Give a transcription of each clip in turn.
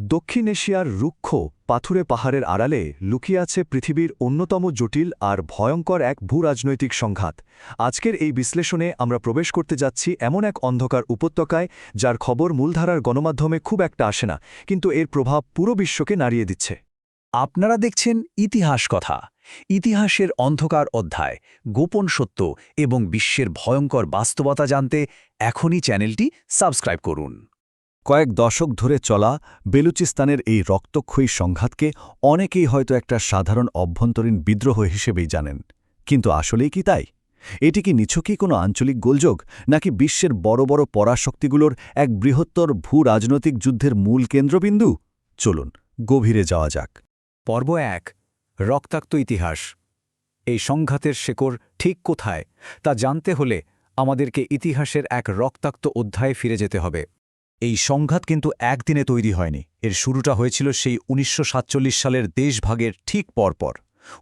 দক্ষিণ এশিয়ার রুক্ষ পাথুরে পাহাড়ের আড়ালে লুকিয়ে আছে পৃথিবীর অন্যতম জটিল আর ভয়ঙ্কর এক ভূরাজনৈতিক সংঘাত। আজকের এই বিশ্লেষণে আমরা প্রবেশ করতে যাচ্ছি এমন এক অন্ধকার উপত্যকায় যার খবর মূলধারার গণমাধ্যমে খুব একটা আসে না, কিন্তু এর প্রভাব পুরো বিশ্বকে নাড়িয়ে দিচ্ছে। আপনারা দেখছেন ইতিহাস কথা, ইতিহাসের অন্ধকার অধ্যায়, গোপন সত্য এবং বিশ্বের ভয়ঙ্কর বাস্তবতা জানতে এখনই চ্যানেলটি সাবস্ক্রাইব করুন। কয়েক দশক ধরে চলা বেলুচিস্তানের এই রক্তক্ষয়ী সংঘাতকে অনেকেই হয়তো একটা সাধারণ অভ্যন্তরীণ বিদ্রোহ হিসেবেই জানেন, কিন্তু আসলেই কি তাই? এটি কি নিছকই কোনো আঞ্চলিক গোলযোগ, নাকি বিশ্বের বড় বড় পরাশক্তিগুলোর এক বৃহত্তর ভূ-রাজনৈতিক যুদ্ধের মূল কেন্দ্রবিন্দু? চলুন গভীরে যাওয়া যাক। পর্ব ১, রক্তাক্ত ইতিহাস। এই সংঘাতের শেকড় ঠিক কোথায় তা জানতে হলে আমাদেরকে ইতিহাসের এক রক্তাক্ত অধ্যায়ে ফিরে যেতে হবে। এই সংঘাত কিন্তু একদিনে তৈরি হয়নি। এর শুরুটা হয়েছিল সেই ১৯৪৭ সালের দেশভাগের ঠিক পরপর।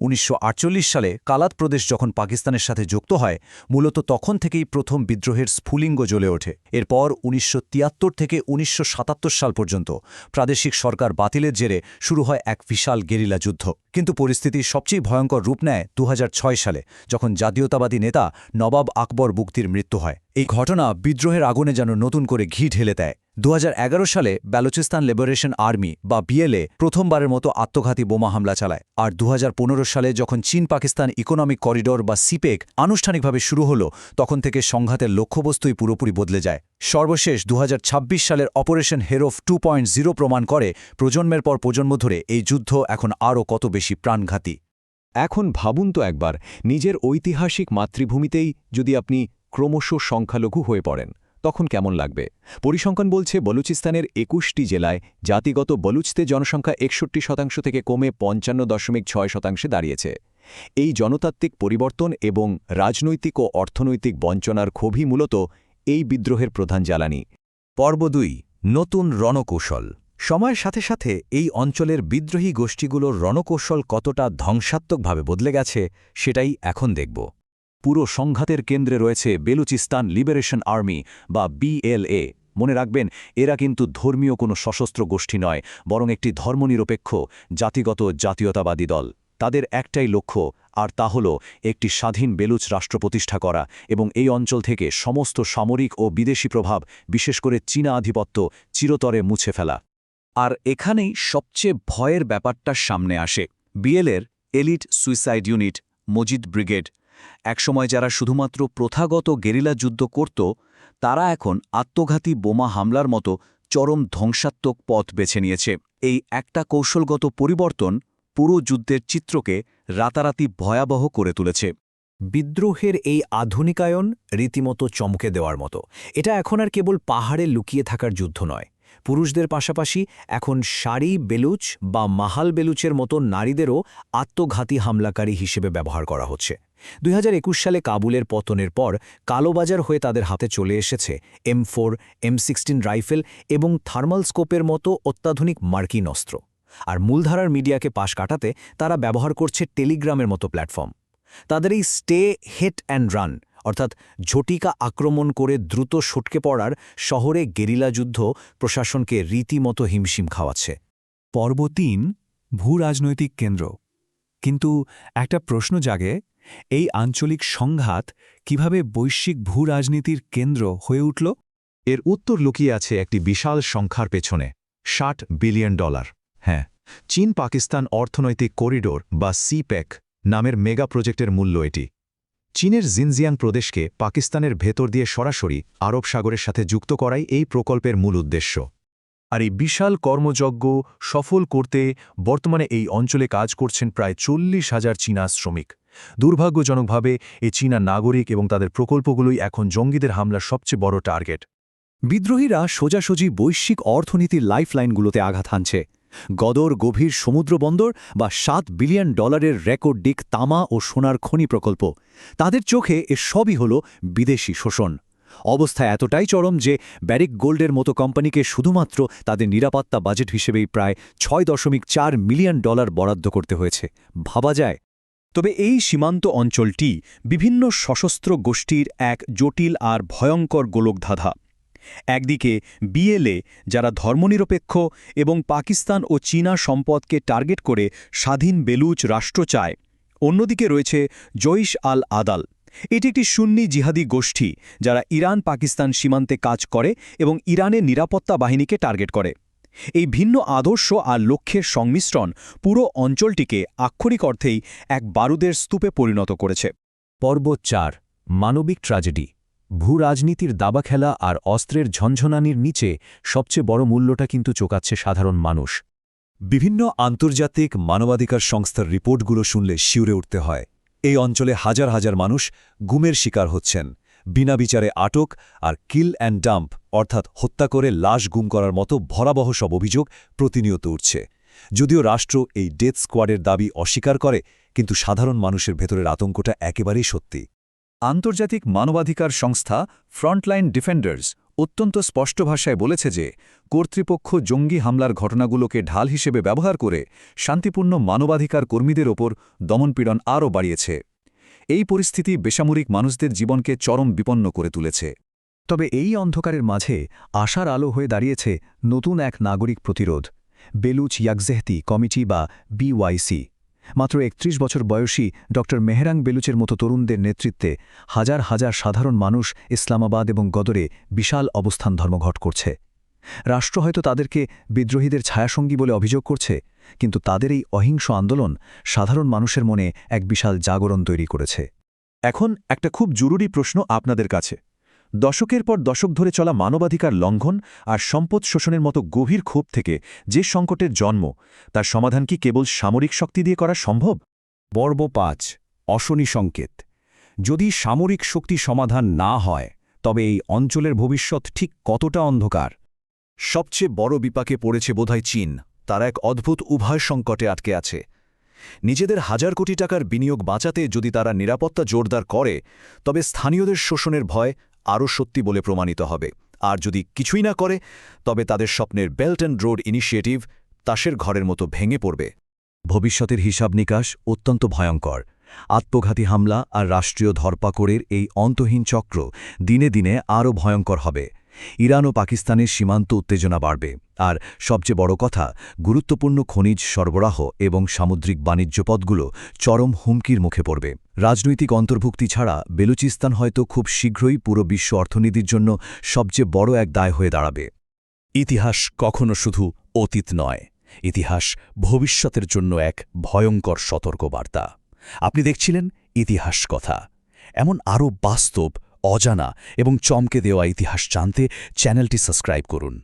১৯৪৮ সালে কালাত প্রদেশ যখন পাকিস্তানের সাথে যুক্ত হয়, মূলত তখন থেকেই প্রথম বিদ্রোহের স্ফুলিঙ্গ জ্বলে ওঠে। এরপর ১৯৭৩ থেকে ১৯৭৭ সাল পর্যন্ত প্রাদেশিক সরকার বাতিলের জেরে শুরু হয় এক বিশাল গেরিলা যুদ্ধ। কিন্তু পরিস্থিতি সবচেয়ে ভয়ঙ্কর রূপ নেয় ২০০৬ সালে, যখন জাতীয়তাবাদী নেতা নবাব আকবর বুগতির মৃত্যু হয়। এই ঘটনা বিদ্রোহের আগুনে যেন নতুন করে ঘি ঢেলে দেয়। ২০১১ সালে বালুচিস্তান লিবারেশন আর্মি বা বিএলএ প্রথমবারের মতো আত্মঘাতী বোমা হামলা চালায়। আর ২০১৫ সালে যখন চীন পাকিস্তান ইকোনমিক করিডোর বা সিপেক আনুষ্ঠানিকভাবে শুরু হলো, তখন থেকে সংঘাতের লক্ষ্যবস্তুই পুরোপুরি বদলে যায়। সর্বশেষ ২০২৬ সালের অপারেশন হেরোফ 2.0 প্রমাণ করে প্রজন্মের পর প্রজন্ম ধরে এই যুদ্ধ এখন আরও কত বেশি প্রাণঘাতী। এখন ভাবুন তো একবার, নিজের ঐতিহাসিক মাতৃভূমিতেই যদি আপনি ক্রমশ সংখ্যালঘু হয়ে পড়েন, তখন কেমন লাগবে? পরিসংখ্যান বলছে বলুচিস্তানের ২১টি জেলায় জাতিগত বলুচদের জনসংখ্যা ৬১% থেকে কমে ৫৫.৬% দাঁড়িয়েছে। এই জনতাত্ত্বিক পরিবর্তন এবং রাজনৈতিক ও অর্থনৈতিক বঞ্চনার ক্ষোভই মূলত এই বিদ্রোহের প্রধান জ্বালানি। পর্ব ২, নতুন রণকৌশল। সময়ের সাথে সাথে এই অঞ্চলের বিদ্রোহী গোষ্ঠীগুলোর রণকৌশল কতটা ধ্বংসাত্মকভাবে বদলে গেছে সেটাই এখন দেখব। পুরো সংঘাতের কেন্দ্রে রয়েছে বেলুচিস্তান লিবারেশন আর্মি বা বিএলএ। মনে রাখবেন, এরা কিন্তু ধর্মীয় কোনো সশস্ত্র গোষ্ঠী নয়, বরং একটি ধর্মনিরপেক্ষ জাতিগত জাতীয়তাবাদী দল। তাদের একটাই লক্ষ্য, আর তা হল একটি স্বাধীন বেলুচ রাষ্ট্র প্রতিষ্ঠা করা এবং এই অঞ্চল থেকে সমস্ত সামরিক ও বিদেশি প্রভাব, বিশেষ করে চীনা আধিপত্য, চিরতরে মুছে ফেলা। আর এখানেই সবচেয়ে ভয়ের ব্যাপারটা সামনে আসে। বিএলএর elite suicide unit, Majeed brigade, একসময় যারা শুধুমাত্র প্রথাগত গেরিলা যুদ্ধ করত, তারা এখন আত্মঘাতী বোমা হামলার মতো চরম ধ্বংসাত্মক পথ বেছে নিয়েছে। এই একটা কৌশলগত পরিবর্তন পুরো যুদ্ধের চিত্রকে রাতারাতি ভয়াবহ করে তুলেছে। বিদ্রোহের এই আধুনিকায়ন রীতিমতো চমকে দেওয়ার মতো। এটা এখন আর কেবল পাহাড়ে লুকিয়ে থাকার যুদ্ধ নয়। পুরুষদের পাশাপাশি এখন শাড়ি বেলুচ বা মাহাল বেলুচের মতো নারীদেরও আত্মঘাতী হামলাকারী হিসেবে ব্যবহার করা হচ্ছে। ২০২১ সালে কাবুলের পতনের পর কালোবাজার হয়ে তাদের হাতে চলে এসেছে M4, M16 রাইফেল এবং থার্মাল স্কোপের মতো অত্যাধুনিক মার্কিন অস্ত্র। আর মূলধারার মিডিয়াকে পাশ কাটাতে তারা ব্যবহার করছে টেলিগ্রামের মতো প্ল্যাটফর্ম। তাদের এই স্টে হিট অ্যান্ড রান, অর্থাৎ ঝটিকা আক্রমণ করে দ্রুত সটকে পড়ার শহরে গেরিলা যুদ্ধ প্রশাসনকে রীতিমতো হিমশিম খাওয়াচ্ছে। পর্ব ৩, ভূরাজনৈতিক কেন্দ্র। কিন্তু একটা প্রশ্ন জাগে, এই আঞ্চলিক সংঘাত কিভাবে বৈশ্বিক ভূরাজনীতির কেন্দ্র হয়ে উঠল? এর উত্তর লুকিয়ে আছে একটি বিশাল সংখ্যার পেছনে, $60 বিলিয়ন। হ্যাঁ, চীন পাকিস্তান অর্থনৈতিক করিডোর বা সিপেক নামের মেগা প্রজেক্টের মূল্য এটি। চীনের জিনজিয়াং প্রদেশকে পাকিস্তানের ভেতর দিয়ে সরাসরি আরব সাগরের সাথে যুক্ত করাই এই প্রকল্পের মূল উদ্দেশ্য। আর এই বিশাল কর্মযজ্ঞ সফল করতে বর্তমানে এই অঞ্চলে কাজ করছেন প্রায় ৪০,০০০ চীনা শ্রমিক। দুর্ভাগ্যজনকভাবে এই চীনা নাগরিক এবং তাদের প্রকল্পগুলোই এখন জঙ্গিদের হামলার সবচেয়ে বড় টার্গেট। বিদ্রোহীরা সোজাসুজি বৈশ্বিক অর্থনীতির লাইফলাইনগুলোতে আঘাত হানছে। গদর গভীর সমুদ্রবন্দর বা $7 বিলিয়ন রেকর্ড ডিক তামা ও সোনার খনি প্রকল্প, তাদের চোখে এ সবই হল বিদেশি শোষণ। অবস্থা এতটাই চরম যে ব্যারিক গোল্ডের মতো কোম্পানিকে শুধুমাত্র তাদের নিরাপত্তা বাজেট হিসেবেই প্রায় $6.4 মিলিয়ন বরাদ্দ করতে হয়েছে। ভাবা যায়? তবে এই সীমান্ত অঞ্চলটি বিভিন্ন সশস্ত্র গোষ্ঠীর এক জটিল আর ভয়ঙ্কর গোলকধাঁধা। একদিকে বিএলএ, যারা ধর্মনিরপেক্ষ এবং পাকিস্তান ও চীনা সম্পদকে টার্গেট করে স্বাধীন বেলুচ রাষ্ট্র চায়। অন্যদিকে রয়েছে জৈশ আল আদাল। এটি একটি সুন্নি জিহাদি গোষ্ঠী যারা ইরান পাকিস্তান সীমান্তে কাজ করে এবং ইরানের নিরাপত্তা বাহিনীকে টার্গেট করে। এই ভিন্ন আদর্শ আর লক্ষ্যের সংমিশ্রণ পুরো অঞ্চলটিকে আক্ষরিক অর্থেই এক বারুদের স্তূপে পরিণত করেছে। পর্ব ৪, মানবিক ট্র্যাজেডি। ভূরাজনীতির দাবা খেলা আর অস্ত্রের ঝনঝনানির নিচে সবচেয়ে বড় মূল্যটা কিন্তু চোকাচ্ছে সাধারণ মানুষ। বিভিন্ন আন্তর্জাতিক মানবাধিকার সংস্থার রিপোর্টগুলো শুনলে শিউরে উঠতে হয়। এই অঞ্চলে হাজার হাজার মানুষ গুমের শিকার হচ্ছেন, বিনা বিচারে আটক আর কিল অ্যান্ড ডাম্প অর্থাৎ হত্যা করে লাশ গুম করার মতো ভয়াবহ সব অভিযোগ প্রতিনিয়ত উঠছে। যদিও রাষ্ট্র এই ডেথ স্কোয়াডের দাবি অস্বীকার করে, কিন্তু সাধারণ মানুষের ভেতরের আতঙ্কটা একেবারেই সত্যি। আন্তর্জাতিক মানবাধিকার সংস্থা ফ্রন্টলাইন ডিফেন্ডার্স অত্যন্ত স্পষ্ট ভাষায় বলেছে যে কর্তৃপক্ষ জঙ্গি হামলার ঘটনাগুলোকে ঢাল হিসেবে ব্যবহার করে শান্তিপূর্ণ মানবাধিকার কর্মীদের ওপর দমনপীড়ন আরও বাড়িয়েছে। এই পরিস্থিতি বেসামরিক মানুষদের জীবনকে চরম বিপন্ন করে তুলেছে। তবে এই অন্ধকারের মাঝে আশার আলো হয়ে দাঁড়িয়েছে নতুন এক নাগরিক প্রতিরোধ, বেলুচ ইয়াকজেহতি কমিটি বা বিওয়াইসি। মাত্র ৩১ বছর বয়সী ড মেহরাং বেলুচের মতো তরুণদের নেতৃত্বে হাজার হাজার সাধারণ মানুষ ইসলামাবাদ এবং গদরে বিশাল অবস্থান ধর্মঘট করছে। রাষ্ট্র হয়তো তাদেরকে বিদ্রোহীদের ছায়াসঙ্গী বলে অভিযোগ করছে, কিন্তু তাদের এই অহিংস আন্দোলন সাধারণ মানুষের মনে এক বিশাল জাগরণ তৈরি করেছে। এখন একটা খুব জরুরি প্রশ্ন আপনাদের কাছে। দশকের পর দশক ধরে চলা মানবাধিকার লঙ্ঘন আর সম্পদ শোষণের মতো গভীর ক্ষোভ থেকে যে সংকটের জন্ম, তার সমাধান কি কেবল সামরিক শক্তি দিয়ে করা সম্ভব? পর্ব ৫, অশনি সংকেত। যদি সামরিক শক্তি সমাধান না হয়, তবে এই অঞ্চলের ভবিষ্যৎ ঠিক কতটা অন্ধকার? সবচেয়ে বড় বিপাকে পড়েছে বোধহয় চীন। তারা এক অদ্ভুত উভয় সংকটে আটকে আছে। নিজেদের হাজার কোটি টাকার বিনিয়োগ বাঁচাতে যদি তারা নিরাপত্তা জোরদার করে, তবে স্থানীয়দের শোষণের ভয় আরও সত্যি বলে প্রমাণিত হবে। আর যদি কিছুই না করে, তবে তাদের স্বপ্নের বেল্ট অ্যান্ড রোড ইনিশিয়েটিভ তাসের ঘরের মতো ভেঙে পড়বে। ভবিষ্যতের হিসাব নিকাশ অত্যন্ত ভয়ঙ্কর। আত্মঘাতী হামলা আর রাষ্ট্রীয় ধরপাকড়ের এই অন্তহীন চক্র দিনে দিনে আরও ভয়ঙ্কর হবে। ইরান ও পাকিস্তানের সীমান্ত উত্তেজনা বাড়বে, আর সবচেয়ে বড় কথা, গুরুত্বপূর্ণ খনিজ সরবরাহ এবং সামুদ্রিক বাণিজ্য পথগুলো চরম হুমকির মুখে পড়বে। রাজনৈতিক অন্তর্ভুক্তি ছাড়া বেলুচিস্তান হয়তো খুব শীঘ্রই পুরো বিশ্ব অর্থনীতির জন্য সবচেয়ে বড় এক দায় হয়ে দাঁড়াবে। ইতিহাস কখনো শুধু অতীত নয়, ইতিহাস ভবিষ্যতের জন্য এক ভয়ঙ্কর সতর্কবার্তা। আপনি দেখছিলেন ইতিহাস কথা। এমন আরও বাস্তব, অজানা এবং চমকে দেওয়া ইতিহাস জানতে চ্যানেলটি সাবস্ক্রাইব করুন।